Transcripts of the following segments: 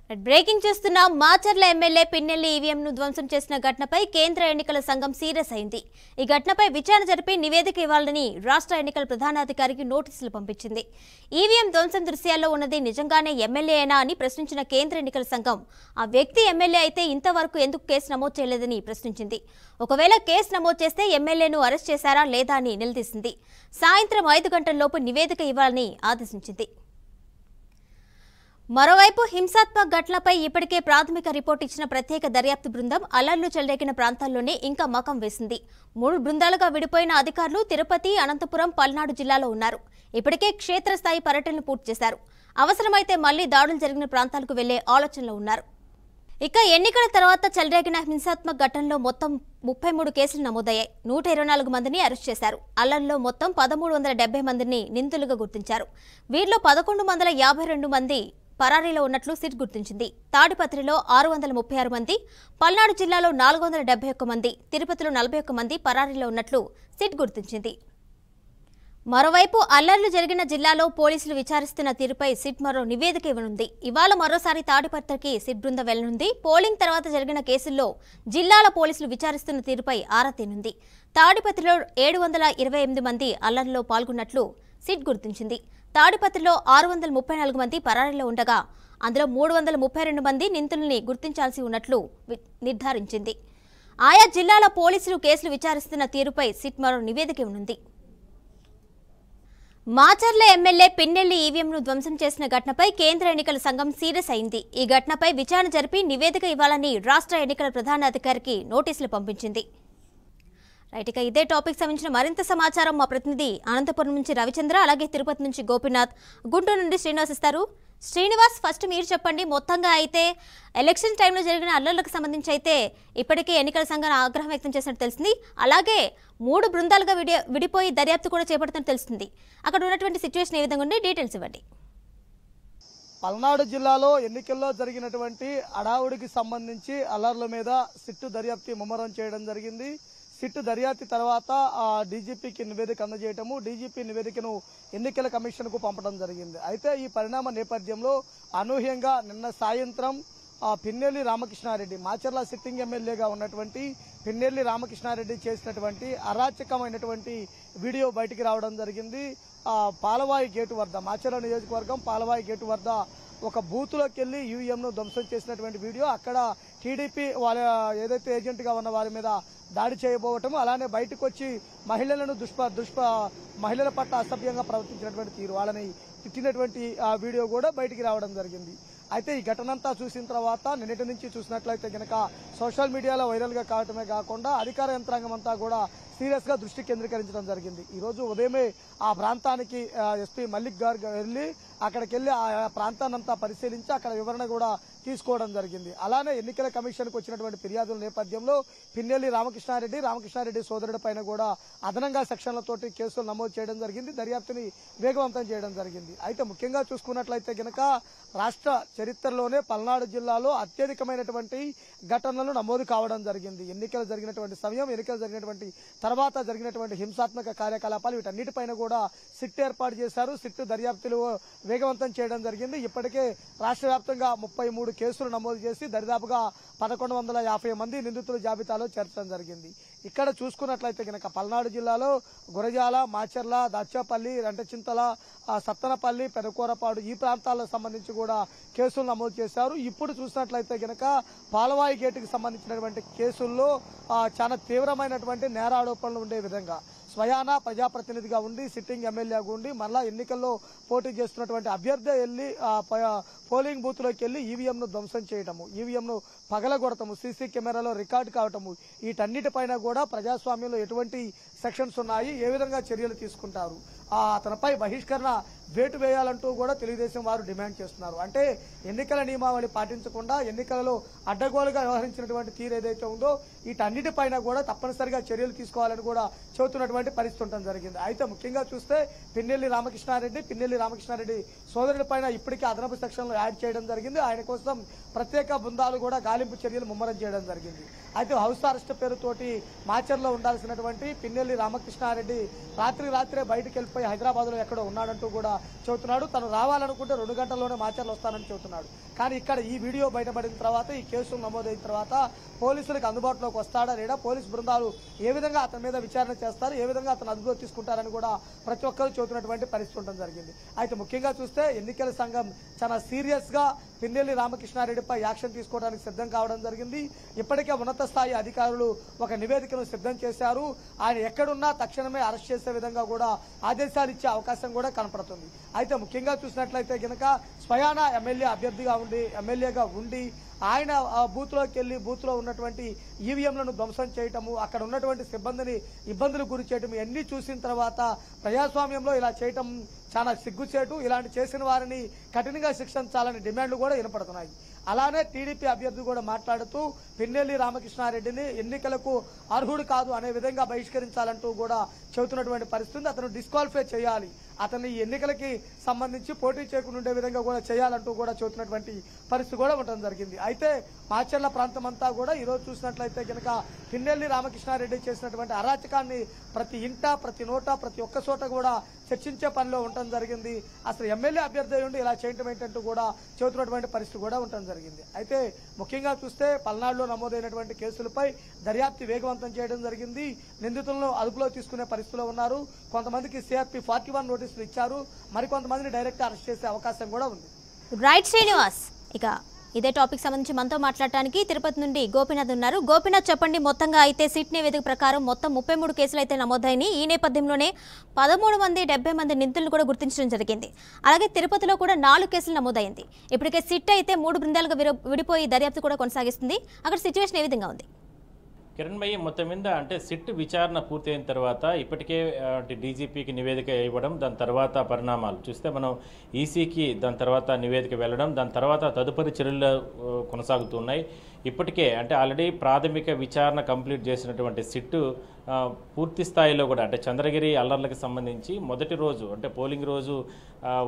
Breaking చేస్తున్న Macherla MLA Pinnelli ఈవీఎంను ధ్వంసం చేసిన ఘటనపై కేంద్ర ఎన్నికల సంఘం సీరియస్ అయింది. ఈ ఘటనపై విచారణ జరిపి నివేదిక ఇవ్వాలని రాష్ట్ర ఎన్నికల ప్రధానాధికారికి నోటీసులు పంపించింది. ఈవీఎం ధ్వంసం దృశ్యాల్లో ఉన్నది నిజంగానే ఎమ్మెల్యేనా అని ప్రశ్నించిన కేంద్ర ఎన్నికల సంఘం ఆ వ్యక్తి ఎమ్మెల్యే అయితే ఇంతవరకు ఎందుకు కేసు నమోదు చేయలేదని ప్రశ్నించింది. ఒకవేళ కేసు నమోదు చేస్తే ఎమ్మెల్యేను అరెస్ట్ చేశారా లేదా అని నిలదీసింది. సాయంత్రం 5 గంటల్లోపు నివేదిక ఇవ్వాలని ఆదేశించింది. మరోవైపు హింసాత్మక ఘటనలపై ఇప్పటికే ప్రాథమిక రిపోర్టు ఇచ్చిన ప్రత్యేక దర్యాప్తు బృందం అల్లర్లు చెలరేగిన ప్రాంతాల్లోనే ఇంకా మకం వేసింది. 3 బృందాలుగా విడిపోయిన అధికారులు తిరుపతి, అనంతపురం, పల్నాడు జిల్లాలో ఉన్నారు. ఇప్పటికే క్షేత్రస్థాయి పర్యటనలు పూర్తి చేశారు. అవసరమైతే మళ్లీ దాడులు జరిగిన ప్రాంతాలకు వెళ్లే ఆలోచనలో ఉన్నారు. ఇక ఎన్నికల తర్వాత చెలరేగిన హింసాత్మక ఘటనలో మొత్తం 33 కేసులు నమోదయ్యాయి. 124 మందిని అరెస్ట్ చేశారు. అల్లర్లో మొత్తం 1370 మందిని నిందితులుగా గుర్తించారు. వీరిలో 1152 మంది పరారీలో ఉన్నట్లు సిట్ గుర్తించింది. తాడిపత్రిలో 636 మంది, పల్నాడు జిల్లాలో 471 మంది, తిరుపతిలో 41 మంది పరారీలో ఉన్నట్లు సిట్ గుర్తించింది. మరోవైపు అల్లర్లు జరిగిన జిల్లాలో పోలీసులు విచారిస్తున్న తీరుపై సిట్ మరో నివేదిక ఇవ్వనుంది. ఇవాళ మరోసారి తాడిపత్రికి సిట్ బృందం వెళ్లనుంది. పోలింగ్ తర్వాత జరిగిన కేసుల్లో జిల్లాల పోలీసులు విచారిస్తున్న తీరుపై ఆరా తీనుంది. తాడిపత్రిలో 728 మంది అల్లర్లలో పాల్గొన్నట్లు సిట్ గుర్తించింది. తాడిపత్రిలో 634 మంది పరారీలో ఉండగా అందులో 332 మంది నిందితుల్ని గుర్తించాల్సి ఉన్నట్లు నిర్ధారించింది. ఆయా జిల్లాల పోలీసులు కేసులు విచారిస్తున్న తీరుపై సిట్ మరో నివేదిక ఇవ్వనుంది. మాచర్ల ఎమ్మెల్యే పిన్నెల్లి ఈవీఎంను ధ్వంసం చేసిన ఘటనపై కేంద్ర ఎన్నికల సంఘం సీరియస్ అయింది. ఈ ఘటనపై విచారణ జరిపి నివేదిక ఇవ్వాలని రాష్ట్ర ఎన్నికల ప్రధానాధికారికి నోటీసులు పంపించింది. రైట్, ఇక ఇదే టాపిక్ సంబంధించిన మరింత సమాచారం మా ప్రతినిధి అనంతపురం నుంచి రవిచంద్ర, అలాగే తిరుపతి నుంచి గోపీనాథ్, గుంటూరు నుండి శ్రీనివాస్ ఇస్తారు. శ్రీనివాస్, ఫస్ట్ మీరు చెప్పండి. మొత్తంగా అయితే ఎలక్షన్ టైంలో జరిగిన అల్లర్లకు సంబంధించి అయితే ఇప్పటికే ఎన్నికల సంఘం ఆగ్రహం వ్యక్తం చేసినట్టు తెలిసింది. అలాగే 3 బృందాలుగా విడిపోయి దర్యాప్తు కూడా చేపడుతున్నట్టు తెలుస్తుంది. అక్కడ ఉన్నటువంటి సిచ్యువేషన్ ఏ విధంగా ఉంది, డీటెయిల్స్ ఇవ్వండి. పల్నాడు జిల్లాలో ఎన్నికల్లో జరిగినటువంటి అడావుడికి సంబంధించి అల్లర్ల మీద సిట్టు దర్యాప్తు ముమ్మరం చేయడం జరిగింది. సిట్టు దర్యాప్తు తర్వాత డీజీపీకి నివేదిక అందజేయటము, డీజీపీ నివేదికను ఎన్నికల కమిషన్కు పంపడం జరిగింది. అయితే ఈ పరిణామ నేపథ్యంలో అనూహ్యంగా నిన్న సాయంత్రం పిన్నెల్లి రామకృష్ణారెడ్డి, మాచర్ల సిట్టింగ్ ఎమ్మెల్యేగా ఉన్నటువంటి పిన్నెల్లి రామకృష్ణారెడ్డి చేసినటువంటి అరాచకమైనటువంటి వీడియో బయటికి రావడం జరిగింది. పాలవాయి గేటు వద్ద, మాచర్ల నియోజకవర్గం పాలవాయి గేటు వద్ద ఒక బూత్లోకి వెళ్లి యూఎంను ధ్వంసం చేసినటువంటి వీడియో, అక్కడ టీడీపీ వాళ్ళ ఏదైతే ఏజెంట్గా ఉన్న వారి మీద దాడి చేయబోవటం, అలానే బయటకు వచ్చి మహిళలను మహిళల పట్ల అసభ్యంగా ప్రవర్తించినటువంటి తీరు, వాళ్ళని తిట్టినటువంటి ఆ వీడియో కూడా బయటికి రావడం జరిగింది. అయితే ఈ ఘటనంతా చూసిన తర్వాత నిన్నటి నుంచి చూసినట్లయితే గనక సోషల్ మీడియాలో వైరల్ గా కావటమే కాకుండా అధికార యంత్రాంగం అంతా కూడా సీరియస్ గా దృష్టి కేంద్రీకరించడం జరిగింది. ఈ రోజు ఉదయమే ఆ ప్రాంతానికి ఎస్పీ మల్లిక్ గారు వెళ్లి అక్కడికి వెళ్లి ఆ ప్రాంతాన్నంతా పరిశీలించి అక్కడ వివరణ కూడా తీసుకోవడం జరిగింది. అలానే ఎన్నికల కమిషన్ కు వచ్చినటువంటి ఫిర్యాదుల నేపథ్యంలో పిన్నెల్లి రామకృష్ణారెడ్డి సోదరుడి పైన కూడా అదనంగా సెక్షన్లతోటి కేసులు నమోదు చేయడం జరిగింది. దర్యాప్తుని వేగవంతం చేయడం జరిగింది. అయితే ముఖ్యంగా చూసుకున్నట్లయితే గనక రాష్ట్ర చరిత్రలోనే పల్నాడు జిల్లాలో అత్యధికమైనటువంటి ఘటనలు నమోదు కావడం జరిగింది. ఎన్నికలు జరిగినటువంటి సమయం, ఎన్నికలు జరిగినటువంటి తర్వాత జరిగినటువంటి హింసాత్మక కార్యకలాపాలు, వీటన్నిటిపైన కూడా సిట్ ఏర్పాటు చేశారు. సిట్ దర్యాప్తులు వేగవంతం చేయడం జరిగింది. ఇప్పటికే రాష్ట్ర వ్యాప్తంగా 33 కేసులు నమోదు చేసి దరిదాపుగా 1150 మంది నిందితుల జాబితాలో చేర్చడం జరిగింది. ఇక్కడ చూసుకున్నట్లయితే కనుక పల్నాడు జిల్లాలో గురజాల, మాచర్ల, దాచేపల్లి, రెంటచింతల, సత్తనపల్లి, పెదకూరపాడు ఈ ప్రాంతాలకు సంబంధించి కూడా కేసులు నమోదు చేశారు. ఇప్పుడు చూసినట్లయితే కనుక పాలవాయి గేటుకు సంబంధించినటువంటి కేసుల్లో చాలా తీవ్రమైనటువంటి నేర ఆరోపణలు ఉండే విధంగా స్వయాన ప్రజాప్రతినిధిగా ఉండి సిట్టింగ్ ఎమ్మెల్యేగా ఉండి మళ్ళా ఎన్నికల్లో పోటీ చేస్తున్నటువంటి అభ్యర్థి వెళ్లి పోలింగ్ బూత్ లోకి వెళ్లి ఈవీఎంను ధ్వంసం చేయటము, ఈవీఎంను పగలగొడటము, సీసీ కెమెరాలో రికార్డు కావటము, వీటన్నిటిపైన కూడా ప్రజాస్వామ్యంలో ఎటువంటి సెక్షన్స్ ఉన్నాయి, ఏ విధంగా చర్యలు తీసుకుంటారు, అతనిపై బహిష్కరణ వేటు వేయాలంటూ కూడా తెలుగుదేశం వారు డిమాండ్ చేస్తున్నారు. అంటే ఎన్నికల నియమావళి పాటించకుండా ఎన్నికలలో అడ్డగోలుగా వ్యవహరించినటువంటి తీరు ఏదైతే ఉందో వీటన్నిటిపైన కూడా తప్పనిసరిగా చర్యలు తీసుకోవాలని కూడా చెబుతున్నటువంటి పరిస్థితి ఉండడం జరిగింది. అయితే ముఖ్యంగా చూస్తే పిన్నెల్లి రామకృష్ణారెడ్డి సోదరుడి పైన ఇప్పటికే అదనపు సెక్షన్లు యాడ్ చేయడం జరిగింది. ఆయన కోసం ప్రత్యేక బృందాలు కూడా గాలింపు చర్యలు ముమ్మరం చేయడం జరిగింది. అయితే హౌస్ అరెస్ట్ పేరుతోటి మాచర్లో ఉండాల్సినటువంటి పిన్నెల్లి పిన్నెల్లి రామకృష్ణారెడ్డి రాత్రే బయటకు వెళ్ళిపోయి హైదరాబాద్లో ఎక్కడో ఉన్నాడంటూ కూడా చెబుతున్నాడు. తను రావాలనుకుంటే 2 గంటల్లోనే మాచర్లు వస్తానని చెబుతున్నాడు. కానీ ఇక్కడ ఈ వీడియో బయటపడిన తర్వాత, ఈ కేసులు నమోదైన తర్వాత పోలీసులకు అందుబాటులోకి వస్తాడా లేదా, పోలీసు బృందాలు ఏ విధంగా అతని మీద విచారణ చేస్తారు, ఏ విధంగా అతను అదుపులో తీసుకుంటారని కూడా ప్రతి ఒక్కరూ చెబుతున్నటువంటి పరిస్థితి ఉండడం జరిగింది. అయితే ముఖ్యంగా చూస్తే ఎన్నికల సంఘం చాలా సీరియస్గా పిన్నెల్లి రామకృష్ణారెడ్డిపై యాక్షన్ తీసుకోవడానికి సిద్ధం కావడం జరిగింది. ఇప్పటికే ఉన్నత స్థాయి అధికారులు ఒక నివేదికను సిద్ధం చేశారు. ఆయన ఎక్కడున్నా తక్షణమే అరెస్ట్ చేసే విధంగా కూడా ఆదేశాలు ఇచ్చే అవకాశం కూడా కనపడుతుంది. అయితే ముఖ్యంగా చూసినట్లయితే గనక స్వయాన ఎమ్మెల్యేగా ఉండి ఆయన బూత్లోకి వెళ్ళి బూత్లో ఉన్నటువంటి ఈవీఎంలను ధ్వంసం చేయటము, అక్కడ ఉన్నటువంటి సిబ్బందిని ఇబ్బందులకు గురి చేయటం, ఇవన్నీ చూసిన తర్వాత ప్రజాస్వామ్యంలో ఇలా చేయటం చాలా సిగ్గుచేటు. ఇలాంటి చేసిన వారిని కఠినంగా శిక్షించాలని డిమాండ్లు కూడా వినపడుతున్నాయి. అలానే టీడీపీ అభ్యర్థి కూడా మాట్లాడుతూ పిన్నెల్లి రామకృష్ణారెడ్డిని ఎన్నికలకు అర్హుడు కాదు అనే విధంగా బహిష్కరించాలంటూ కూడా చెబుతున్నటువంటి పరిస్థితి. అతను డిస్క్వాలిఫై చేయాలి, అతన్ని ఎన్నికలకి సంబంధించి పోటీ చేయకుండా ఉండే విధంగా కూడా చేయాలంటూ కూడా చెబుతున్నటువంటి పరిస్థితి కూడా ఉండడం జరిగింది. అయితే మాచర్ల ప్రాంతం అంతా కూడా ఈరోజు చూసినట్లయితే కనుక పిన్నెల్లి రామకృష్ణారెడ్డి చేసినటువంటి అరాచకాన్ని ప్రతి ఇంట, ప్రతి నోట, ప్రతి ఒక్క చోట కూడా చర్చించే పనిలో ఉండటం జరిగింది. అసలు ఎమ్మెల్యే అభ్యర్థి ఉండి ఇలా చేయటం ఏంటంటూ కూడా చెబుతున్నటువంటి పరిస్థితి కూడా ఉండటం జరిగింది. అయితే ముఖ్యంగా చూస్తే పల్నాడులో నమోదైనటువంటి కేసులపై దర్యాప్తు వేగవంతం చేయడం జరిగింది. నిందితులను అదుపులో తీసుకునే పరిస్థితిలో ఉన్నారు. కొంతమందికి సిఆర్పి 41 నోటీసులు ఇచ్చారు. మరికొంతమందిని డైరెక్ట్ అరెస్ట్ చేసే అవకాశం కూడా ఉంది. రైట్ శ్రీనివాస్, ఇక ఇదే టాపిక్ సంబంధించి మనతో మాట్లాడటానికి తిరుపతి నుండి గోపీనాథ్ ఉన్నారు. గోపీనాథ్, చెప్పండి. మొత్తంగా అయితే సిట్ నివేదిక ప్రకారం మొత్తం 33 కేసులు అయితే నమోదైనాయి. ఈ నేపథ్యంలోనే 13 మంది 70 మంది నిందితులను కూడా గుర్తించడం జరిగింది. అలాగే తిరుపతిలో కూడా 4 కేసులు నమోదైంది. ఇప్పటికే సిట్ అయితే 3 బృందాలుగా విడిపోయి దర్యాప్తు కూడా కొనసాగిస్తుంది. అక్కడ సిచ్యువేషన్ ఏ విధంగా ఉంది? కిరణ్ భయ్య, మొత్తం మీద అంటే సిట్ విచారణ పూర్తయిన తర్వాత ఇప్పటికే అంటే డీజీపీకి నివేదిక ఇవ్వడం, దాని తర్వాత పరిణామాలు చూస్తే మనం ఈసీకి దాని తర్వాత నివేదిక వెళ్ళడం, దాని తర్వాత తదుపరి చర్యలు కొనసాగుతున్నాయి. ఇప్పటికే అంటే ఆల్రెడీ ప్రాథమిక విచారణ కంప్లీట్ చేసినటువంటి సిట్టు పూర్తి స్థాయిలో కూడా అంటే చంద్రగిరి అల్లర్లకు సంబంధించి మొదటి రోజు అంటే పోలింగ్ రోజు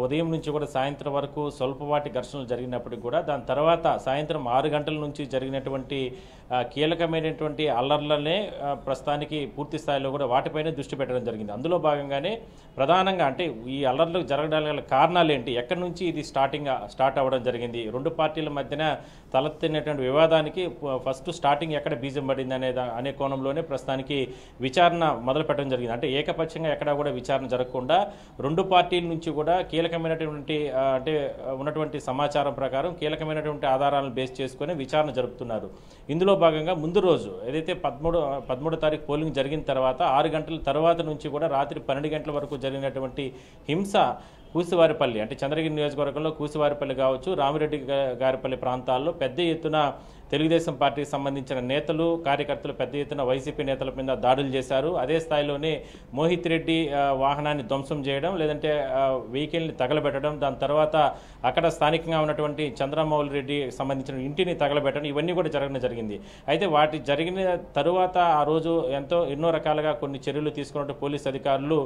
ఉదయం నుంచి కూడా సాయంత్రం వరకు స్వల్పపాటి ఘర్షణలు జరిగినప్పటికీ కూడా దాని తర్వాత సాయంత్రం 6 గంటల నుంచి జరిగినటువంటి కీలకమైనటువంటి అల్లర్లనే ప్రస్తుతానికి పూర్తి స్థాయిలో కూడా వాటిపైనే దృష్టి పెట్టడం జరిగింది. అందులో భాగంగానే ప్రధానంగా అంటే ఈ అల్లర్లకు జరగడానికి గల కారణాలు ఏంటి, ఎక్కడి నుంచి ఇది స్టార్ట్ అవ్వడం జరిగింది, 2 పార్టీల మధ్యన తలెత్తినటువంటి వివాదానికి ఫస్ట్ స్టార్టింగ్ ఎక్కడ బీజం పడింది అనే కోణంలోనే ప్రస్తుతానికి విచారణ మొదలు పెట్టడం జరిగింది. అంటే ఏకపక్షంగా ఎక్కడా కూడా విచారణ జరగకుండా 2 పార్టీల నుంచి కూడా కీలకమైనటువంటి అంటే ఉన్నటువంటి సమాచారం ప్రకారం కీలకమైనటువంటి ఆధారాలను బేస్ చేసుకుని విచారణ జరుపుతున్నారు. ఇందులో భాగంగా ముందు రోజు ఏదైతే 13వ తారీఖు పోలింగ్ జరిగిన తర్వాత 6 గంటల తర్వాత నుంచి కూడా రాత్రి 12 గంటల వరకు జరిగినటువంటి హింస కూసివారిపల్లి అంటే చంద్రగిరి నియోజకవర్గంలో కూసివారిపల్లి కావచ్చు, రామిరెడ్డి గారిపల్లి ప్రాంతాల్లో పెద్ద ఎత్తున తెలుగుదేశం పార్టీకి సంబంధించిన నేతలు, కార్యకర్తలు పెద్ద ఎత్తున వైసీపీ నేతల మీద దాడులు చేశారు. అదే స్థాయిలోనే మోహిత్ రెడ్డి వాహనాన్ని ధ్వంసం చేయడం, లేదంటే వెహికల్ని తగలబెట్టడం, దాని తర్వాత అక్కడ స్థానికంగా ఉన్నటువంటి చంద్రమౌళి రెడ్డి సంబంధించిన ఇంటిని తగలబెట్టడం, ఇవన్నీ కూడా జరగడం జరిగింది. అయితే వాటి జరిగిన తరువాత ఆ రోజు ఎన్నో రకాలుగా కొన్ని చర్యలు తీసుకున్నట్టు పోలీసు అధికారులు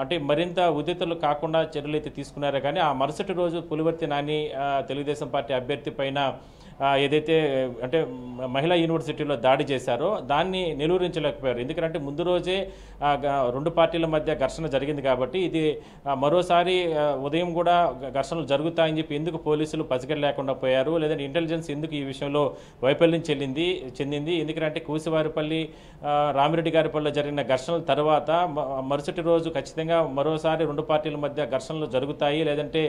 అంటే మరింత ఉద్రిక్తలు కాకుండా చర్యలు అయితే తీసుకున్నారో కానీ ఆ మరుసటి రోజు పులివర్తి నాని తెలుగుదేశం పార్టీ అభ్యర్థి పైన ఏదైతే అంటే మహిళా యూనివర్సిటీలో దాడి చేశారో దాన్ని నిలువరించలేకపోయారు. ఎందుకంటే ముందు రోజే 2 పార్టీల మధ్య ఘర్షణ జరిగింది కాబట్టి ఇది మరోసారి ఉదయం కూడా ఘర్షణలు జరుగుతాయని చెప్పి ఎందుకు పోలీసులు పసిగట్టలేకుండా పోయారు, లేదంటే ఇంటెలిజెన్స్ ఎందుకు ఈ విషయంలో వైఫల్యం చెందింది. ఎందుకంటే కూసివారిపల్లి, రామిరెడ్డి గారిపల్లిలో జరిగిన ఘర్షణల తర్వాత మరుసటి రోజు ఖచ్చితంగా మరోసారి 2 పార్టీల మధ్య ఘర్షణలు జరుగుతాయి, లేదంటే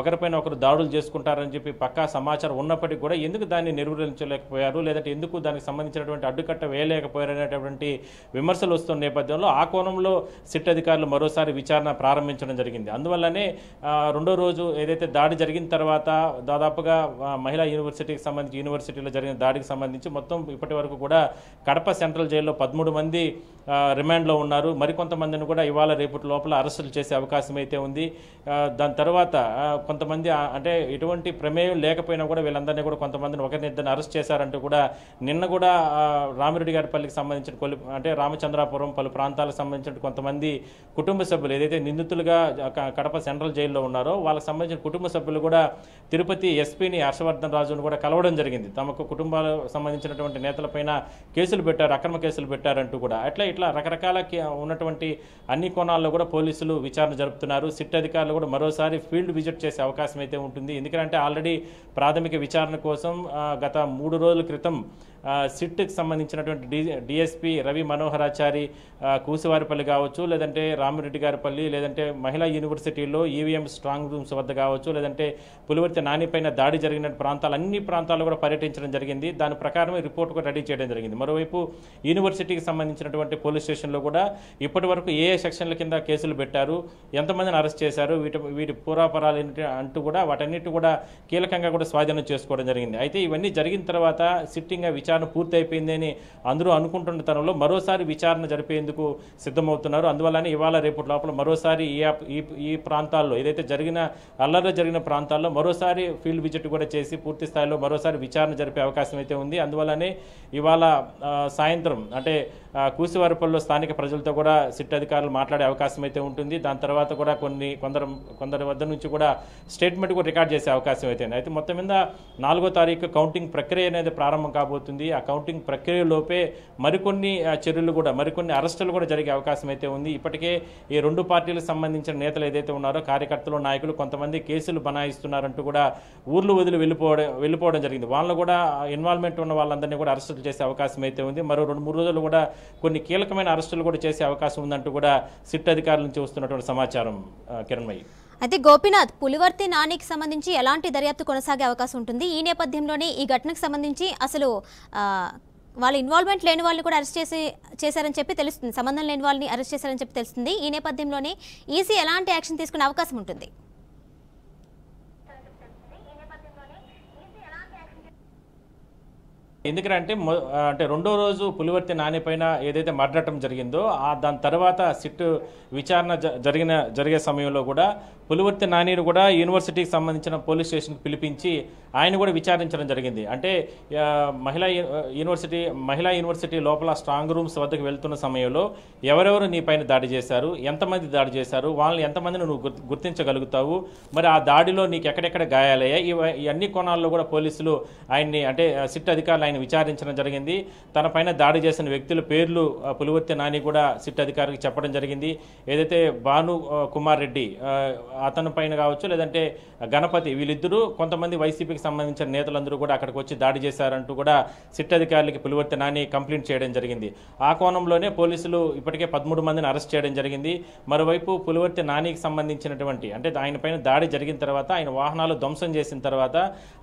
ఒకరిపైన ఒకరు దాడులు చేసుకుంటారని చెప్పి పక్కా సమాచారం ఉన్నప్పటికీ కూడా ఎందుకు దాన్ని నిర్వహించలేకపోయారు, లేదంటే ఎందుకు దానికి సంబంధించినటువంటి అడ్డుకట్ట వేయలేకపోయారు అనేటువంటి విమర్శలు వస్తున్న నేపథ్యంలో ఆ కోణంలో సిట్ అధికారులు మరోసారి విచారణ ప్రారంభించడం జరిగింది. అందువల్లనే 2వ రోజు ఏదైతే దాడి జరిగిన తర్వాత దాదాపుగా మహిళా యూనివర్సిటీకి సంబంధించి యూనివర్సిటీలో జరిగిన దాడికి సంబంధించి మొత్తం ఇప్పటి వరకు కూడా కడప సెంట్రల్ జైల్లో 13 మంది రిమాండ్లో ఉన్నారు. మరికొంతమందిని కూడా ఇవాళ రేపటి లోపల అరెస్టులు చేసే అవకాశం అయితే ఉంది. దాని తర్వాత కొంతమంది అంటే ఎటువంటి ప్రమేయం లేకపోయినా కూడా వీళ్ళందరినీ కూడా కొంతమందిని ఒకరినిద్దరిని అరెస్ట్ చేశారంటూ కూడా నిన్న కూడా రామిరెడ్డి గారిపల్లికి సంబంధించిన అంటే రామచంద్రాపురం పలు ప్రాంతాలకు సంబంధించిన కొంతమంది కుటుంబ సభ్యులు ఏదైతే నిందితులుగా కడప సెంట్రల్ జైల్లో ఉన్నారో వాళ్ళకి సంబంధించిన కుటుంబ సభ్యులు కూడా తిరుపతి ఎస్పీని హర్షవర్ధన్ రాజును కూడా కలవడం జరిగింది. తమకు కుటుంబాలకు సంబంధించినటువంటి నేతలపైన కేసులు పెట్టారు, అక్రమ కేసులు పెట్టారంటూ కూడా ఇట్లా రకరకాల ఉన్నటువంటి అన్ని కోణాల్లో కూడా పోలీసులు విచారణ జరుపుతున్నారు. సిట్ అధికారులు కూడా మరోసారి ఫీల్డ్ విజిట్ చేసే అవకాశం అయితే ఉంటుంది. ఎందుకంటే ఆల్రెడీ ప్రాథమిక విచారణ కోసం గత 3 రోజుల క్రితం సిట్కి సంబంధించినటువంటి డిఎస్పీ రవి మనోహరాచారి కూసివారిపల్లి కావచ్చు, లేదంటే రామిరెడ్డి గారిపల్లి, లేదంటే మహిళా యూనివర్సిటీలో ఈవీఎం స్ట్రాంగ్ రూమ్స్ వద్ద కావచ్చు, లేదంటే పులివర్తి నానిపైన దాడి జరిగిన అన్ని ప్రాంతాల్లో కూడా పర్యటించడం జరిగింది. దాని ప్రకారమే రిపోర్ట్ కూడా రెడీ చేయడం జరిగింది. మరోవైపు యూనివర్సిటీకి సంబంధించినటువంటి పోలీస్ స్టేషన్లో కూడా ఇప్పటి వరకు ఏ సెక్షన్ల కింద కేసులు పెట్టారు, ఎంతమందిని అరెస్ట్ చేశారు, వీటి పూర్వాపరాలు ఏంటి అంటూ కూడా వాటన్నిటి కూడా కీలకంగా కూడా స్వాధీనం చేసుకోవడం జరిగింది. అయితే ఇవన్నీ జరిగిన తర్వాత సిట్టింగ్ విచారణ పూర్తి అయిపోయిందని అందరూ అనుకుంటున్న తరంలో మరోసారి విచారణ జరిపేందుకు సిద్ధమవుతున్నారు. అందువల్లనే ఇవాళ రేపటి లోపల మరోసారి ఈ ప్రాంతాల్లో ఏదైతే అల్లర్లు జరిగిన ప్రాంతాల్లో మరోసారి ఫీల్డ్ విజిట్ కూడా చేసి పూర్తి స్థాయిలో మరోసారి విచారణ జరిపే అవకాశం అయితే ఉంది. అందువల్లనే ఇవాళ సాయంత్రం అంటే కూసివారిపల్లిలో స్థానిక ప్రజలతో కూడా సిట్ అధికారులు మాట్లాడే అవకాశం అయితే ఉంటుంది. దాని తర్వాత కూడా కొందరి వద్ద నుంచి కూడా స్టేట్మెంట్ కూడా రికార్డ్ చేసే అవకాశం అయితే ఉంది. అయితే మొత్తం మీద 4వ తారీఖు కౌంటింగ్ ప్రక్రియ అనేది ప్రారంభం కాబోతుంది. ఆ కౌంటింగ్ ప్రక్రియలోపే మరికొన్ని చర్యలు కూడా మరికొన్ని అరెస్టులు కూడా జరిగే అవకాశం అయితే ఉంది. ఇప్పటికే ఈ 2 పార్టీలకు సంబంధించిన నేతలు ఏదైతే ఉన్నారో కార్యకర్తలు నాయకులు కొంతమంది కేసులు బనాయిస్తున్నారంటూ కూడా ఊర్లు వదిలి వెళ్ళిపోవడం జరిగింది. వాళ్ళు కూడా ఇన్వాల్వ్మెంట్ ఉన్న వాళ్ళందరినీ కూడా అరెస్టులు చేసే అవకాశం అయితే ఉంది. మరో 2-3 రోజులు కూడా కొన్ని కీలకమైన అరెస్టులు కూడా చేసే అవకాశం ఉందంటూ కూడా సిట్ అధికారుల నుంచి వస్తున్నటువంటి సమాచారం. కిరణ్మయ్య, అయితే గోపీనాథ్, పులివర్తి నానికి సంబంధించి ఎలాంటి దర్యాప్తు కొనసాగే అవకాశం ఉంటుంది? ఈ నేపథ్యంలోనే ఈ ఘటనకు సంబంధించి అసలు వాళ్ళ ఇన్వాల్వ్మెంట్ లేని వాళ్ళని కూడా అరెస్ట్ చేశారని చెప్పి తెలుస్తుంది, సంబంధం లేని వాళ్ళని అరెస్ట్ చేశారని చెప్పి తెలుస్తుంది. ఈ నేపథ్యంలోనే ఈసీ ఎలాంటి యాక్షన్ తీసుకునే అవకాశం ఉంటుంది? ఎందుకంటే అంటే 2వ రోజు పులివర్తి నాని పైన ఏదైతే మర్డటం జరిగిందో దాని తర్వాత సిట్ విచారణ జరిగే సమయంలో కూడా పులివర్తి నానిని కూడా యూనివర్సిటీకి సంబంధించిన పోలీస్ స్టేషన్కి పిలిపించి ఆయన కూడా విచారించడం జరిగింది. అంటే మహిళా యూనివర్సిటీ లోపల స్ట్రాంగ్ రూమ్స్ వద్దకు వెళ్తున్న సమయంలో ఎవరెవరు నీ పైన దాడి చేశారు, ఎంతమంది దాడి చేశారు, వాళ్ళని ఎంతమందిని నువ్వు గుర్తించగలుగుతావు, మరి ఆ దాడిలో నీకు ఎక్కడెక్కడ గాయాలయ్యాయి, ఈ అన్ని కోణాల్లో కూడా పోలీసులు ఆయన్ని అంటే సిట్ అధికారులు ఆయన విచారించడం జరిగింది. తన పైన దాడి చేసిన వ్యక్తుల పేర్లు పులివర్తి నాని కూడా సిట్ అధికారికి చెప్పడం జరిగింది. ఏదైతే భాను కుమార్ రెడ్డి అతని పైన కావచ్చు, లేదంటే గణపతి, వీళ్ళిద్దరూ కొంతమంది వైసీపీకి సంబంధించిన నేతలందరూ కూడా అక్కడికి వచ్చి దాడి చేశారంటూ కూడా సిట్ అధికారులకి పులివర్తి నాని కంప్లైంట్ చేయడం జరిగింది. ఆ కోణంలోనే పోలీసులు ఇప్పటికే 13 మందిని అరెస్ట్ చేయడం జరిగింది. మరోవైపు పులివర్తి నానికి సంబంధించినటువంటి అంటే ఆయన పైన దాడి జరిగిన తర్వాత ఆయన వాహనాలు ధ్వంసం చేసిన తర్వాత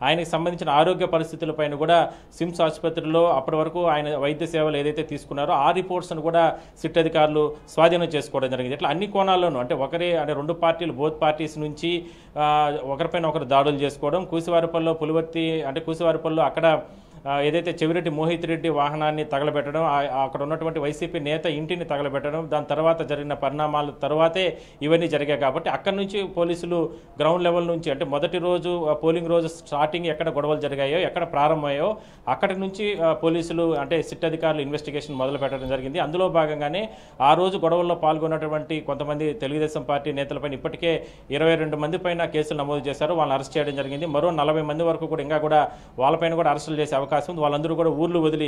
ఆయనకు సంబంధించిన ఆరోగ్య పరిస్థితులపైన కూడా సిమ్స్ ఆసుపత్రిలో అప్పటి వరకు ఆయన వైద్య సేవలు ఏదైతే తీసుకున్నారో ఆ రిపోర్ట్స్ను కూడా సిట్ అధికారులు స్వాధీనం చేసుకోవడం జరిగింది. ఇట్లా అన్ని కోణాల్లోనూ అంటే 2 పార్టీలు బోత్ పార్టీస్ నుంచి ఒకరిపైన ఒకరు దాడులు చేసుకోవడం, కూసివారిపల్లిలో అక్కడ ఏదైతే చెవిరెడ్డి మోహిత్ రెడ్డి వాహనాన్ని తగలబెట్టడం, అక్కడ ఉన్నటువంటి వైసీపీ నేత ఇంటిని తగలబెట్టడం, దాని తర్వాత జరిగిన పరిణామాల తర్వాతే ఇవన్నీ జరిగాయి. కాబట్టి అక్కడి నుంచి పోలీసులు గ్రౌండ్ లెవెల్ నుంచి అంటే మొదటి రోజు పోలింగ్ రోజు స్టార్టింగ్ ఎక్కడ గొడవలు జరిగాయో, ఎక్కడ ప్రారంభమయ్యో అక్కడి నుంచి పోలీసులు అంటే సిట్ అధికారులు ఇన్వెస్టిగేషన్ మొదలు పెట్టడం జరిగింది. అందులో భాగంగానే ఆ రోజు గొడవల్లో పాల్గొన్నటువంటి కొంతమంది తెలుగుదేశం పార్టీ నేతలపైన ఇప్పటికే 22 మంది పైన కేసులు నమోదు చేశారు. వాళ్ళని అరెస్ట్ చేయడం జరిగింది. మరో 40 మంది వరకు కూడా ఇంకా కూడా వాళ్ళపైన కూడా అరెస్టులు చేసే అవకాశం ఉంది. వాళ్ళందరూ కూడా ఊర్లు వదిలి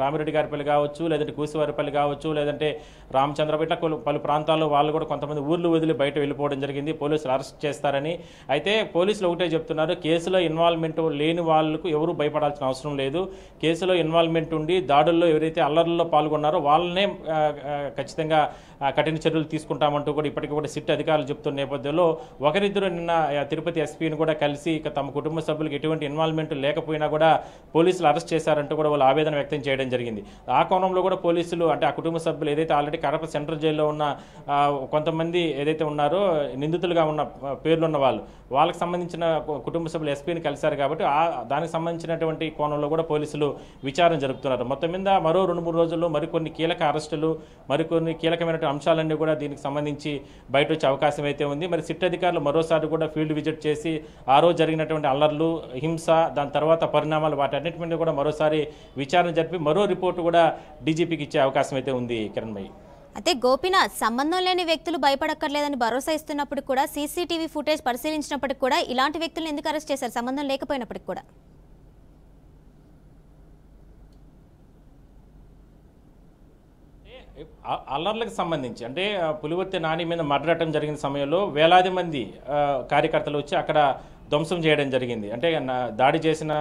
రామిరెడ్డి గారిపల్లి కావచ్చు, లేదంటే కూసివారిపల్లి కావచ్చు, లేదంటే రామచంద్రపేట ఇట్లా పలు ప్రాంతాల్లో వాళ్ళు కూడా కొంతమంది ఊర్లు వదిలి బయట వెళ్ళిపోవడం జరిగింది. పోలీసులు అరెస్ట్ చేస్తారని. అయితే పోలీసులు ఒకటే చెప్తున్నారు, కేసులో ఇన్వాల్వ్మెంట్ లేని వాళ్ళకు ఎవరూ భయపడాల్సిన అవసరం లేదు. కేసులో ఇన్వాల్వ్మెంట్ ఉండి దాడుల్లో ఎవరైతే అల్లర్లలో పాల్గొన్నారో వాళ్ళనే ఖచ్చితంగా కఠిన చర్యలు తీసుకుంటామంటూ కూడా ఇప్పటికీ కూడా సిట్ అధికారులు చెప్తున్న నేపథ్యంలో ఒకరిద్దరు నిన్న తిరుపతి ఎస్పీని కూడా కలిసి తమ కుటుంబ సభ్యులకు ఎటువంటి ఇన్వాల్వ్మెంట్ లేకపోయినా కూడా పోలీసులు అరెస్ట్ చేశారంటూ కూడా వాళ్ళు ఆవేదన వ్యక్తం చేయడం జరిగింది. ఆ కోణంలో కూడా పోలీసులు అంటే ఆ కుటుంబ సభ్యులు ఏదైతే ఆల్రెడీ కడప సెంట్రల్ జైల్లో ఉన్న కొంతమంది ఏదైతే ఉన్నారో నిందితులుగా ఉన్న పేర్లున్న వాళ్ళకి సంబంధించిన కుటుంబ సభ్యులు ఎస్పీని కలిశారు. కాబట్టి దానికి సంబంధించినటువంటి కోణంలో కూడా పోలీసులు విచారణ జరుపుతున్నారు. మొత్తం మీద మరో 2-3 రోజుల్లో మరికొన్ని కీలక అరెస్టులు, మరికొన్ని కీలకమైన అంశాలన్నీ కూడా దీనికి సంబంధించి బయట వచ్చే అవకాశం అయితే ఉంది. మరి సిట్ అధికారులు మరోసారి కూడా ఫీల్డ్ విజిట్ చేసి ఆ రోజు జరిగినటువంటి అల్లర్లు, హింస, దాని తర్వాత పరిణామాలు వాటన్నిటి మీద కూడా మరోసారి విచారణ జరిపి మరో రిపోర్టు కూడా డీజీపీకి ఇచ్చే అవకాశం అయితే ఉంది కిరణ్ భాయ్. అయితే గోపీనాథ్, సంబంధం లేని వ్యక్తులు భయపడక్కర్లేదని భరోసా ఇస్తున్నప్పుడు కూడా సీసీటీవీ ఫుటేజ్ పరిశీలించినప్పటికి కూడా ఇలాంటి వ్యక్తులను ఎందుకు అరెస్ట్ చేశారు సంబంధం లేకపోయినప్పటికి కూడా? అల్లర్లకు సంబంధించి అంటే పులివర్తి నాని మీద మర్డరటం జరిగిన సమయంలో వేలాది మంది కార్యకర్తలు వచ్చి అక్కడ ధ్వంసం చేయడం జరిగింది. అంటే దాడి చేసిన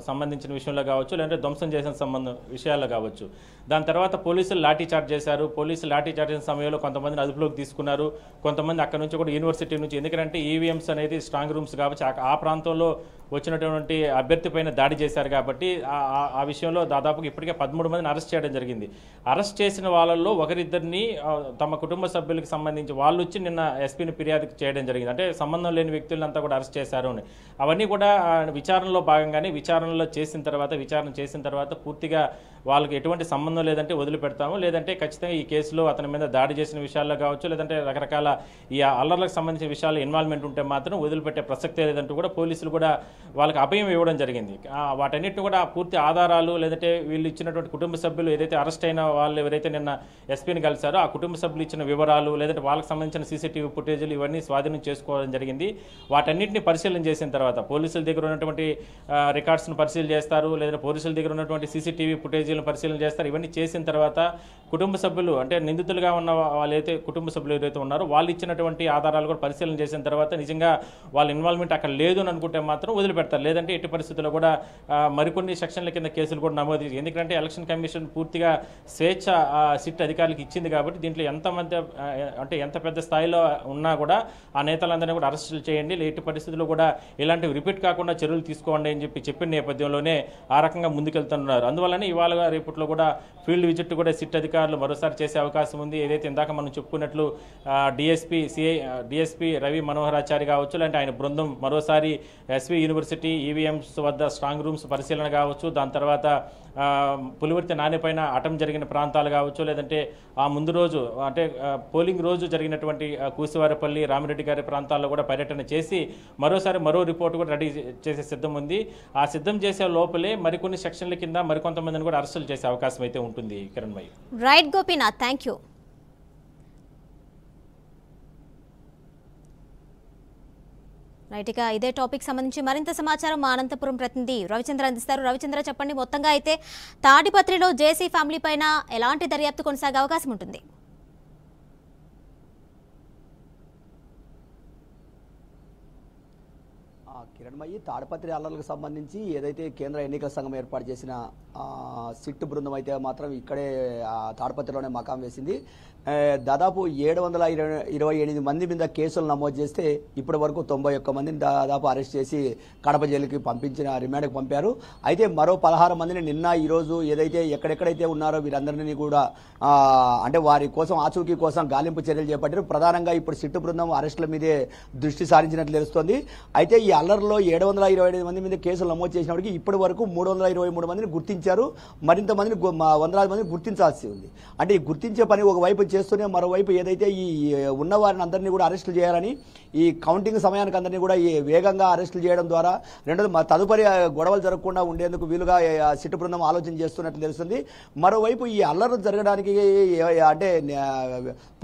సంబంధించిన విషయంలో కావచ్చు, లేదంటే ధ్వంసం చేసిన విషయాల్లో కావచ్చు. దాని తర్వాత పోలీసులు లాఠీ చార్జ్ చేశారు. పోలీసులు లాఠీ చార్జ్ చేసిన సమయంలో కొంతమందిని అదుపులోకి తీసుకున్నారు. కొంతమంది అక్కడ నుంచి కూడా యూనివర్సిటీ నుంచి, ఎందుకంటే ఈవీఎంస్ అనేది స్ట్రాంగ్ రూమ్స్ కాబట్టి ఆ ప్రాంతంలో వచ్చినటువంటి అభ్యర్థి పైన దాడి చేశారు కాబట్టి ఆ విషయంలో దాదాపుగా ఇప్పటికే 13 మందిని అరెస్ట్ చేయడం జరిగింది. అరెస్ట్ చేసిన వాళ్ళల్లో ఒకరిద్దరిని తమ కుటుంబ సభ్యులకు సంబంధించి వాళ్ళు వచ్చి నిన్న ఎస్పీని ఫిర్యాదు చేయడం జరిగింది. అంటే సంబంధం లేని వ్యక్తులంతా కూడా అరెస్ట్ చేశారు అని. అవన్నీ కూడా విచారణలో భాగంగానే విచారణ చేసిన తర్వాత పూర్తిగా వాళ్ళకి ఎటువంటి సంబంధం లేదంటే వదిలిపెడతాము, లేదంటే ఖచ్చితంగా ఈ కేసులో అతని మీద దాడి చేసిన విషయాల్లో కావచ్చు, లేదంటే రకరకాల ఈ అల్లర్లకు సంబంధించిన విషయాల్లో ఇన్వాల్వ్మెంట్ ఉంటే మాత్రం వదిలిపెట్టే ప్రసక్తే లేదంటూ కూడా పోలీసులు కూడా వాళ్ళకి అభయం ఇవ్వడం జరిగింది. వాటన్నిటిని కూడా పూర్తి ఆధారాలు, లేదంటే వీళ్ళు ఇచ్చినటువంటి కుటుంబ సభ్యులు ఏదైతే అరెస్ట్ అయిన వాళ్ళు ఎవరైతే నిన్న ఎస్పీని కలిశారో ఆ కుటుంబ సభ్యులు ఇచ్చిన వివరాలు, లేదంటే వాళ్ళకి సంబంధించిన సీసీటీవీ ఫుటేజీలు ఇవన్నీ స్వాధీనం చేసుకోవడం జరిగింది. వాటన్నిటిని పరిశీలన చేసిన తర్వాత పోలీసుల దగ్గర ఉన్నటువంటి రికార్డ్స్ను పరిశీలన చేస్తారు, లేదంటే పోలీసుల దగ్గర ఉన్నటువంటి సీసీటీవీ ఫుటేజీలను పరిశీలన చేస్తారు. ఇవన్నీ చేసిన తర్వాత కుటుంబ సభ్యులు అంటే నిందితులుగా ఉన్న వాళ్ళైతే కుటుంబ సభ్యులు ఎవరైతే ఉన్నారో వాళ్ళు ఇచ్చినటువంటి ఆధారాలు కూడా పరిశీలన చేసిన తర్వాత నిజంగా వాళ్ళ ఇన్వాల్వ్మెంట్ అక్కడ లేదు అని అనుకుంటే మాత్రం వదిలిపెడతారు. లేదంటే ఎట్టి పరిస్థితుల్లో కూడా మరికొన్ని సెక్షన్ల కింద కేసులు కూడా నమోదు చేసి, ఎందుకంటే ఎలక్షన్ కమిషన్ పూర్తిగా స్వేచ్ఛ సిట్ అధికారులకు ఇచ్చింది కాబట్టి దీంట్లో ఎంత పెద్ద స్థాయిలో ఉన్నా కూడా ఆ నేతలందరినీ కూడా అరెస్టులు చేయండి, ఎట్టి పరిస్థితుల్లో కూడా ఇలాంటివి రిపీట్ కాకుండా చర్యలు తీసుకోండి అని చెప్పిన నేపథ్యంలోనే ఆ రకంగా ముందుకెళ్తున్నారు. అందువల్లనే ఇవాళ రేపట్లో కూడా ఫీల్డ్ విజిట్ కూడా సిట్ అధికారులు మరోసారి చేసే అవకాశం ఉంది. ఏదైతే ఇందాక మనం చెప్పుకున్నట్లు డిఎస్పీ రవి మనోహరాచారి కావచ్చు, లేదంటే ఆయన బృందం మరోసారి ఎస్వి యూనివర్సిటీ ఈవీఎంస్ వద్ద స్ట్రాంగ్ రూమ్స్ పరిశీలన కావచ్చు, దాని తర్వాత పులివర్తి నానిపైన అటం జరిగిన ప్రాంతాలు కావచ్చు, లేదంటే ఆ ముందు రోజు అంటే పోలింగ్ రోజు జరిగినటువంటి కూసివారిపల్లి, రామిరెడ్డి గారి ప్రాంతాల్లో కూడా పర్యటన చేసి మరో రిపోర్ట్ కూడా రెడీ చేసే సిద్ధం ఉంది. ఆ సిద్ధం చేసే లోపలే మరికొన్ని సెక్షన్ల కింద మరికొంతమందిని కూడా అరెస్టులు చేసే అవకాశం అయితే ఉంటుంది. కిరణ్ భాయ్. Right Gopinath, thank you. రైట్గా ఇదే టాపిక్ సంబంధించి మరింత సమాచారం మా అనంతపురం ప్రతినిధి రవిచంద్ర అందిస్తారు. రవిచంద్ర, చెప్పండి, మొత్తంగా అయితే తాడిపత్రిలో జేసీ ఫ్యామిలీ పైన ఎలాంటి దర్యాప్తు కొనసాగే అవకాశం ఉంటుంది? కిరణ్మయ్యి, తాడిపత్రి అల్లర్లకు సంబంధించి ఏదైతే కేంద్ర ఎన్నికల సంఘం ఏర్పాటు చేసిన సిట్ బృందం అయితే మాత్రం ఇక్కడే తాడిపత్రిలోనే మకాం వేసింది. దాదాపు 728 మంది మీద కేసులు నమోదు చేస్తే ఇప్పటి వరకు 91 మందిని దాదాపు అరెస్ట్ చేసి కడప జైలుకి రిమాండ్కి పంపారు. అయితే మరో 16 మందిని నిన్న ఈరోజు ఏదైతే ఎక్కడెక్కడైతే ఉన్నారో వీరందరినీ కూడా అంటే వారి కోసం ఆచూకీ కోసం గాలింపు చర్యలు చేపట్టారు. ప్రధానంగా ఇప్పుడు సిట్టు బృందం అరెస్టుల మీదే దృష్టి సారించినట్లు తెలుస్తోంది. అయితే ఈ అల్లర్లో 725 మంది మీద కేసులు నమోదు చేసినప్పటికీ ఇప్పటి వరకు 323 మందిని గుర్తించారు. మరింత మందిని 100 మందిని గుర్తించాల్సి ఉంది. అంటే ఈ గుర్తించే పని ఒకవైపు చేస్తూనే మరోవైపు ఏదైతే ఈ ఉన్న వారిని అందరినీ కూడా అరెస్టులు చేయాలని, ఈ కౌంటింగ్ సమయానికి అందరినీ కూడా ఈ వేగంగా అరెస్టులు చేయడం ద్వారా రెండోది తదుపరి గొడవలు జరగకుండా ఉండేందుకు వీలుగా సిట్టు బృందం ఆలోచన చేస్తున్నట్లు తెలుస్తుంది. మరోవైపు ఈ అల్లర్లు జరగడానికి అంటే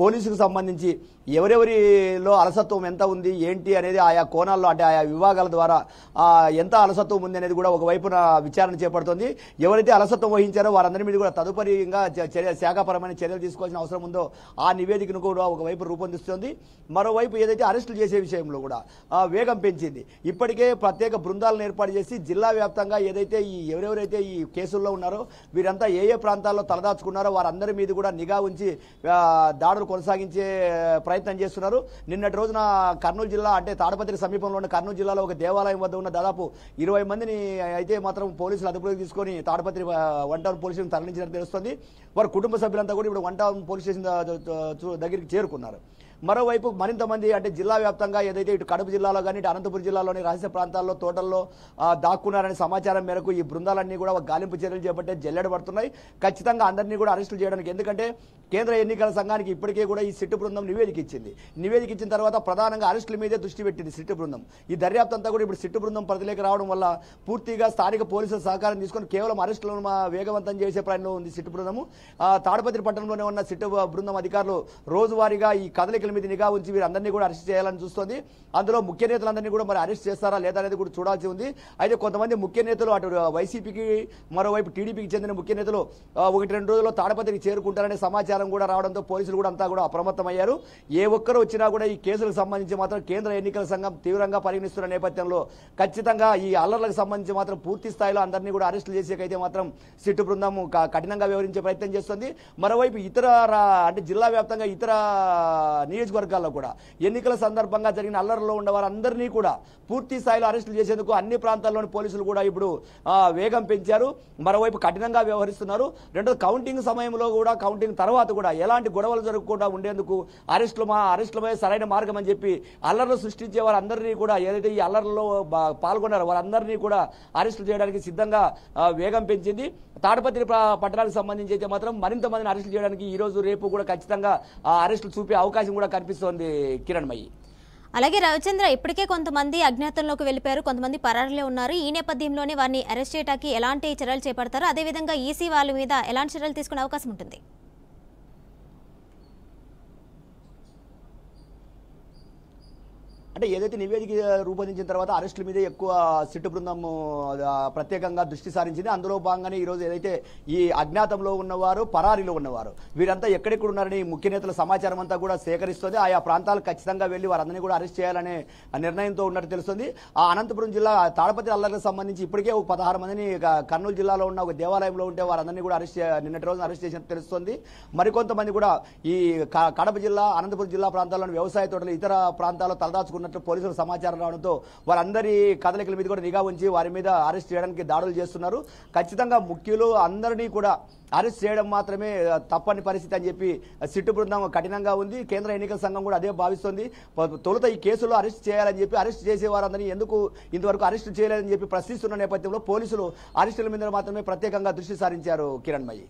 పోలీసుకు సంబంధించి ఎవరెవరిలో అలసత్వం ఎంత ఉంది ఏంటి అనేది ఆయా కోణాల్లో అంటే ఆయా విభాగాల ద్వారా ఎంత అలసత్వం ఉంది అనేది కూడా ఒకవైపున విచారణ చేపడుతుంది. ఎవరైతే అలసత్వం వహించారో వారందరి మీద కూడా తదుపరిగా శాఖాపరమైన చర్యలు తీసుకోవాల్సిన అవసరం ఉందో ఆ నివేదికను కూడా ఒకవైపు రూపొందిస్తుంది. మరోవైపు ఏదైతే అరెస్టులు చేసే విషయంలో కూడా వేగం పెంచింది. ఇప్పటికే ప్రత్యేక బృందాలను ఏర్పాటు చేసి జిల్లా వ్యాప్తంగా ఏదైతే ఎవరెవరైతే ఈ కేసుల్లో ఉన్నారో వీరంతా ఏ ప్రాంతాల్లో తలదాచుకున్నారో వారందరి మీద కూడా నిఘా ఉంచి దాడులు కొనసాగించే ప్రయత్నం చేస్తున్నారు. నిన్నటి రోజున కర్నూలు జిల్లా అంటే తాడిపత్రి సమీపంలో ఉన్న కర్నూలు జిల్లాలో ఒక దేవాలయం వద్ద ఉన్న దాదాపు 20 మందిని అయితే మాత్రం పోలీసులు అదుపులోకి తీసుకొని తాడిపత్రి 1 టౌన్ పోలీస్ స్టేషన్ తరలించినట్టు తెలుస్తుంది. వారి కుటుంబ సభ్యులంతా కూడా ఇప్పుడు 1 టౌన్ పోలీస్ స్టేషన్ దగ్గరికి చేరుకున్నారు. మరోవైపు మరింత మంది అంటే జిల్లా వ్యాప్తంగా ఏదైతే ఇటు కడప జిల్లాలో కానీ ఇటు అనంతపురం జిల్లాలోని రహస్య ప్రాంతాల్లో తోటల్లో దాక్కున్నారనే సమాచారం మేరకు ఈ బృందాలన్నీ కూడా గాలింపు చర్యలు చేపట్టే జల్లెడ పడుతున్నాయి. ఖచ్చితంగా అందరినీ కూడా అరెస్టులు చేయడానికి, ఎందుకంటే కేంద్ర ఎన్నికల సంఘానికి ఇప్పటికే కూడా ఈ సిట్టు బృందం నివేదిక ఇచ్చింది. నివేదిక ఇచ్చిన తర్వాత ప్రధానంగా అరెస్టుల మీదే దృష్టి పెట్టింది సిట్టు బృందం. ఈ దర్యాప్తు అంతా కూడా ఇప్పుడు సిట్టు బృందం పరిధిలోకి రావడం వల్ల పూర్తిగా స్థానిక పోలీసుల సహకారం తీసుకొని కేవలం అరెస్టులను వేగవంతం చేసే ప్రయత్నం ఉంది సిట్టు బృందము. తాడపత్రి పట్టణంలోనే ఉన్న సిట్టు బృందం అధికారులు రోజువారీగా ఈ కదలికల మీద నిఘా ఉంచి వీరందరినీ కూడా అరెస్ట్ చేయాలని చూస్తోంది. అందులో ముఖ్య నేతలందరినీ కూడా మరి అరెస్ట్ చేస్తారా లేదా అనేది కూడా చూడాల్సి ఉంది. అయితే కొంతమంది ముఖ్య నేతలు అటు వైసీపీకి మరోవైపు టీడీపీకి చెందిన ముఖ్య నేతలు 1-2 రోజుల్లో తాడపత్రికి చేరుకుంటారనే సమాచారం కూడా రావడంతో పోలీసులు కూడా అంతా కూడా అప్రమత్తమయ్యారు. ఏ ఒక్కరు వచ్చినా కూడా ఈ కేసులకు సంబంధించి మాత్రం కేంద్ర ఎన్నికల సంఘం తీవ్రంగా పరిగణిస్తున్న నేపథ్యంలో ఖచ్చితంగా ఈ అల్లర్లకు సంబంధించి మాత్రం పూర్తి స్థాయిలో అందరినీ కూడా అరెస్టులు చేసేకైతే మాత్రం సిట్టు బృందం కఠినంగా వ్యవహరించే ప్రయత్నం చేస్తుంది. మరోవైపు ఇతర అంటే జిల్లా వ్యాప్తంగా ఇతర నియోజకవర్గాల్లో కూడా ఎన్నికల సందర్భంగా జరిగిన అల్లర్లలో ఉన్న వారందరినీ కూడా పూర్తి స్థాయిలో అరెస్టులు చేసేందుకు అన్ని ప్రాంతాల్లోని పోలీసులు కూడా ఇప్పుడు వేగం పెంచారు. మరోవైపు కఠినంగా వ్యవహరిస్తున్నారు. రెండోది కౌంటింగ్ సమయంలో కూడా కౌంటింగ్ తర్వాత కూడా ఎలాంటి గొడవలు జరగకుండా ఉండేందుకు అరెస్టులమే సరైన మార్గం అని చెప్పి అల్లర్లు సృష్టించే వారందరినీ కూడా ఏదైతే ఈ అల్లర్లలో పాల్గొన్నారో వారందరినీ కూడా అరెస్టులు చేయడానికి సిద్ధంగా వేగం పెంచింది. తాడపత్రి పట్టణానికి సంబంధించి అయితే మాత్రం మరింత మందిని అరెస్టులు చేయడానికి ఈ రోజు రేపు కూడా ఖచ్చితంగా అరెస్టులు చూపే అవకాశం కూడా కనిపిస్తోంది కిరణ్మయి. అలాగే రవిచంద్ర, ఇప్పటికే కొంతమంది అజ్ఞాతంలోకి వెళ్లిపోయారు, కొంతమంది పరారీలో ఉన్నారు. ఈ నేపథ్యంలోనే వారిని అరెస్ట్ చేయడానికి ఎలాంటి చర్యలు చేపడతారు? అదేవిధంగా ఈసీ వాళ్ళ మీద ఎలాంటి చర్యలు తీసుకునే అవకాశం ఉంటుంది? అంటే ఏదైతే నివేదిక రూపొందించిన తర్వాత అరెస్టుల మీద ఎక్కువ సిట్టు బృందం ప్రత్యేకంగా దృష్టి సారించింది. అందులో భాగంగానే ఈరోజు ఏదైతే ఈ అజ్ఞాతంలో ఉన్నవారు పరారీలో ఉన్నవారు వీరంతా ఎక్కడెక్కడ ఉన్నారని ముఖ్య నేతల సమాచారం అంతా కూడా సేకరిస్తుంది. ఆయా ప్రాంతాలకు ఖచ్చితంగా వెళ్లి వారందరినీ కూడా అరెస్ట్ చేయాలనే నిర్ణయంతో ఉన్నట్టు తెలుస్తుంది. ఆ అనంతపురం జిల్లా తాడపత్రి అల్లర్లకు సంబంధించి ఇప్పటికే 16 మందిని కర్నూలు జిల్లాలో ఉన్న ఒక దేవాలయంలో ఉంటే వారందరినీ కూడా నిన్నటి రోజున అరెస్ట్ చేసినట్టు తెలుస్తుంది. మరికొంతమంది కూడా ఈ కడప జిల్లా అనంతపురం జిల్లా ప్రాంతాల్లోని వ్యవసాయ తోటలు ఇతర ప్రాంతాల్లో తలదాచుకున్నట్టు పోలీసులు సమాచారం రావడంతో వారందరి కదలికల మీద కూడా నిఘా ఉంచి వారి మీద అరెస్ట్ చేయడానికి దాడులు చేస్తున్నారు. ఖచ్చితంగా ముఖ్యులు అందరినీ కూడా అరెస్ట్ చేయడం మాత్రమే తప్పని పరిస్థితి అని చెప్పి సిట్టు బృందం కఠినంగా ఉంది. కేంద్ర ఎన్నికల సంఘం కూడా అదే భావిస్తోంది. తొలుత ఈ కేసులో అరెస్ట్ చేయాలని చెప్పి అరెస్ట్ చేసే వారందరినీ ఎందుకు ఇంతవరకు అరెస్ట్ చేయలేదని చెప్పి ప్రశ్నిస్తున్న నేపథ్యంలో పోలీసులు అరెస్టుల మీద మాత్రమే ప్రత్యేకంగా దృష్టి సారించారు కిరణ్మయి.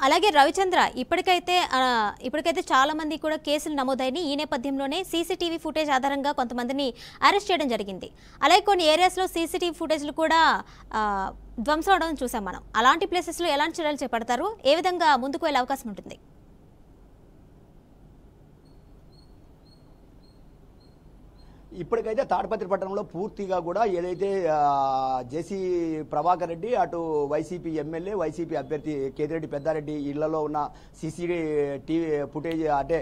అలాగే రవిచంద్ర, ఇప్పటికైతే చాలా మంది కూడా కేసులు నమోదైనాయి. ఈ నేపథ్యంలోనే సీసీటీవీ ఫుటేజ్ ఆధారంగా కొంతమందిని అరెస్ట్ చేయడం జరిగింది. అలాగే కొన్ని ఏరియాస్లో సీసీటీవీ ఫుటేజ్లు కూడా ధ్వంసం అవడం చూసాం మనం. అలాంటి ప్లేసెస్లో ఎలాంటి చర్యలు చేపడతారు? ఏ విధంగా ముందుకు వెళ్ళే అవకాశం ఉంటుంది? ఇప్పటికైతే తాడపత్రి పట్టణంలో పూర్తిగా కూడా ఏదైతే జేసీ ప్రభాకర్ రెడ్డి అటు వైసీపీ ఎమ్మెల్యే వైసీపీ అభ్యర్థి కేతిరెడ్డి పెద్దారెడ్డి ఇళ్లలో ఉన్న టీవీ ఫుటేజ్ అంటే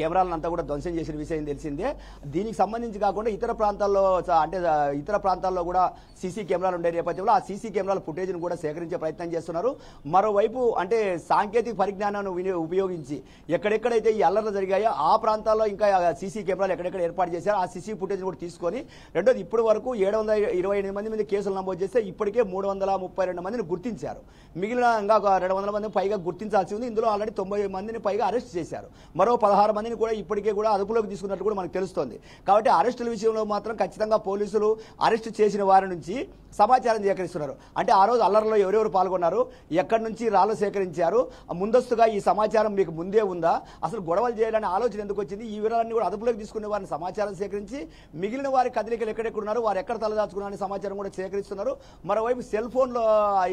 కెమెరాలను అంతా కూడా ధ్వంసం చేసిన విషయం తెలిసిందే. దీనికి సంబంధించి కాకుండా ఇతర ప్రాంతాల్లో కూడా సీసీ కెమెరాలు ఉండే నేపథ్యంలో ఆ సీసీ కెమెరాల ఫుటేజ్ను కూడా సేకరించే ప్రయత్నం చేస్తున్నారు. మరోవైపు అంటే సాంకేతిక పరిజ్ఞానాన్ని ఉపయోగించి ఎక్కడెక్కడైతే ఈ అల్లర్లు జరిగాయో ఆ ప్రాంతాల్లో ఇంకా సీసీ కెమెరాలు ఎక్కడెక్కడ ఏర్పాటు చేశారు ఆ సీసీ ఫుటేజ్ కూడా తీసుకొని రెండోది ఇప్పటి వరకు 728 మంది మీద కేసులు నమోదు చేస్తే ఇప్పటికే 332 మందిని గుర్తించారు. మిగిలిన ఇంకా 200 మందిని పైగా గుర్తించాల్సి ఉంది. ఇందులో ఆల్రెడీ 90 మందిని పైగా అరెస్ట్ చేశారు. మరో 16 మందిని కూడా ఇప్పటికే కూడా అదుపులోకి తీసుకున్నట్టు కూడా మనకు తెలుస్తోంది. కాబట్టి అరెస్టుల విషయంలో మాత్రం ఖచ్చితంగా పోలీసులు అరెస్ట్ చేసిన వారి నుంచి సమాచారం సేకరిస్తున్నారు. అంటే ఆ రోజు అల్లర్లో ఎవరెవరు పాల్గొన్నారు, ఎక్కడి నుంచి రాళ్ళు సేకరించారు, ముందస్తుగా ఈ సమాచారం మీకు ముందే ఉందా, అసలు గొడవలు చేయాలనే ఆలోచన ఎందుకు వచ్చింది, ఈ వివరాలన్నీ కూడా అదుపులోకి తీసుకునే వారిని సమాచారం సేకరించి మిగిలిన వారి కదలికలు ఎక్కడెక్కడున్నారు, వారు ఎక్కడ తలదాచుకున్నారనే సమాచారం కూడా సేకరిస్తున్నారు. మరోవైపు సెల్ ఫోన్లు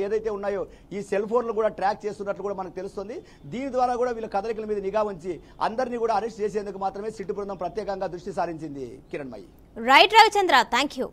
ఏదైతే ఉన్నాయో ఈ సెల్ ఫోన్లు కూడా ట్రాక్ చేస్తున్నట్లు కూడా మనకు తెలుస్తుంది. దీని ద్వారా కూడా వీళ్ళ కదలికల మీద నిఘా ఉంచి అందరినీ కూడా అరెస్ట్ చేసేందుకు మాత్రమే సిట్టు బృందం ప్రత్యేకంగా దృష్టి సారించింది. Kiranmayi. Right Ravichandra, thank you.